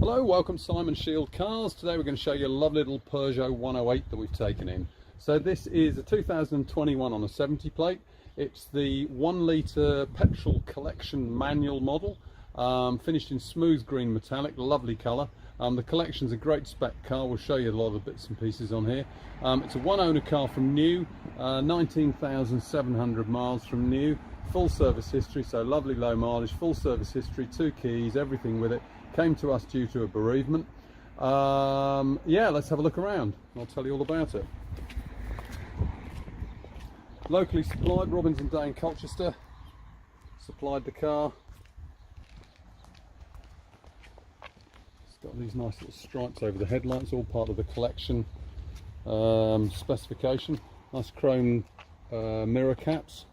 Hello, welcome Simon Shield Cars. Today we're going to show you a lovely little Peugeot 108 that we've taken in. So this is a 2021 on a 70 plate. It's the 1 litre petrol collection manual model, finished in smooth green metallic, lovely colour. The collection's a great spec car. We'll show you a lot of bits and pieces on here. It's a one owner car from new, 19,700 miles from new, full service history, so lovely low mileage, full service history, 2 keys, everything with it. Came to us due to a bereavement. Yeah, let's have a look around. I'll tell you all about it. Locally supplied, Robbins and Day in Colchester supplied the car. It's got these nice little stripes over the headlights, all part of the collection specification. Nice chrome mirror caps.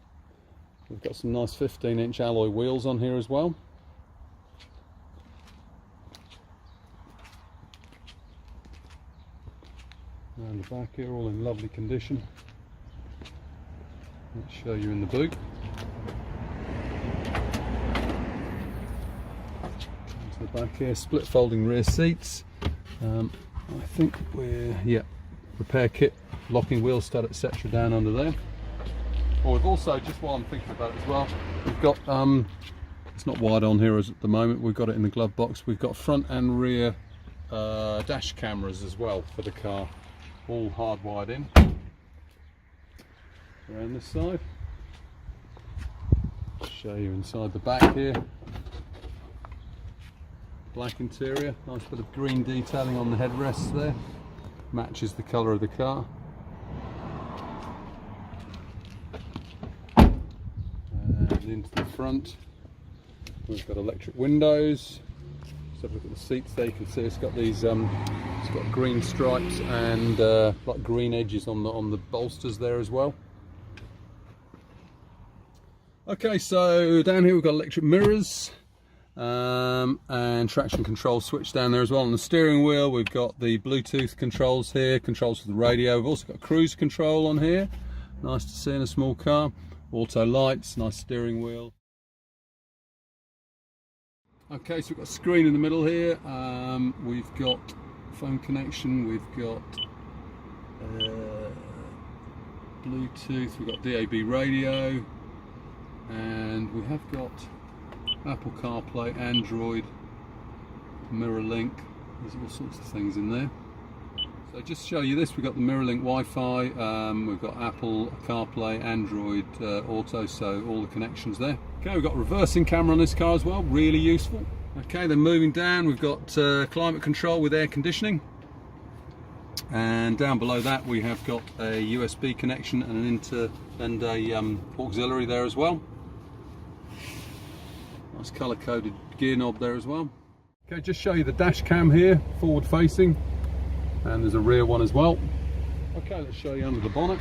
We've got some nice 15-inch alloy wheels on here as well. Around the back here, all in lovely condition. Let's show you in the boot. Into the back here, split folding rear seats. I think repair kit, locking wheel stud, etc. down under there. Or we've also, just while I'm thinking about it as well, we've got, it's not wide on here as at the moment, we've got it in the glove box, we've got front and rear dash cameras as well for the car. All hardwired in. Around this side. Show you inside the back here. Black interior, nice bit of green detailing on the headrests there. Matches the colour of the car. And into the front, we've got electric windows. So if you look at the seats there, you can see it's got these it's got green stripes and like green edges on the bolsters there as well. Okay, so down here we've got electric mirrors and traction control switch down there as well. On the steering wheel we've got the Bluetooth controls here, controls for the radio. We've also got cruise control on here, nice to see in a small car. Auto lights, nice steering wheel. Okay, so we've got a screen in the middle here. We've got phone connection, we've got Bluetooth, we've got DAB radio, and we have got Apple CarPlay, Android, mirror link. There's all sorts of things in there. So just to show you this, we've got the mirror link Wi-Fi, we've got Apple CarPlay, Android Auto, so all the connections there. Okay, we've got reversing camera on this car as well, really useful. Okay, then moving down, we've got climate control with air conditioning. And down below that we have got a USB connection and a auxiliary there as well. Nice colour-coded gear knob there as well. Okay, just show you the dash cam here, forward facing. And there's a rear one as well. Okay, let's show you under the bonnet.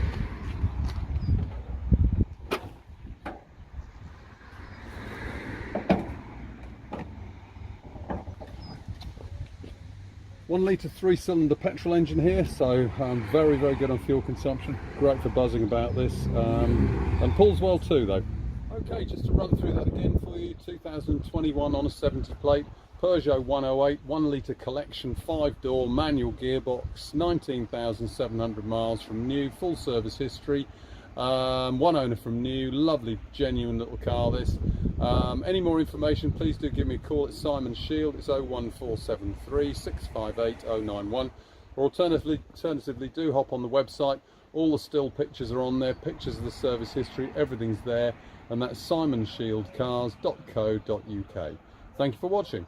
One litre 3-cylinder petrol engine here, so very good on fuel consumption. Great for buzzing about this, and pulls well too though. Okay, just to run through that again for you, 2021 on a 70 plate. Peugeot 108, 1 litre collection, 5-door, manual gearbox, 19,700 miles from new, full service history, one owner from new, lovely, genuine little car this. Any more information, please do give me a call. It's Simon Shield, it's 01473 658 091. Or alternatively, do hop on the website. All the still pictures are on there, pictures of the service history, everything's there, and that's simonshieldcars.co.uk. Thank you for watching.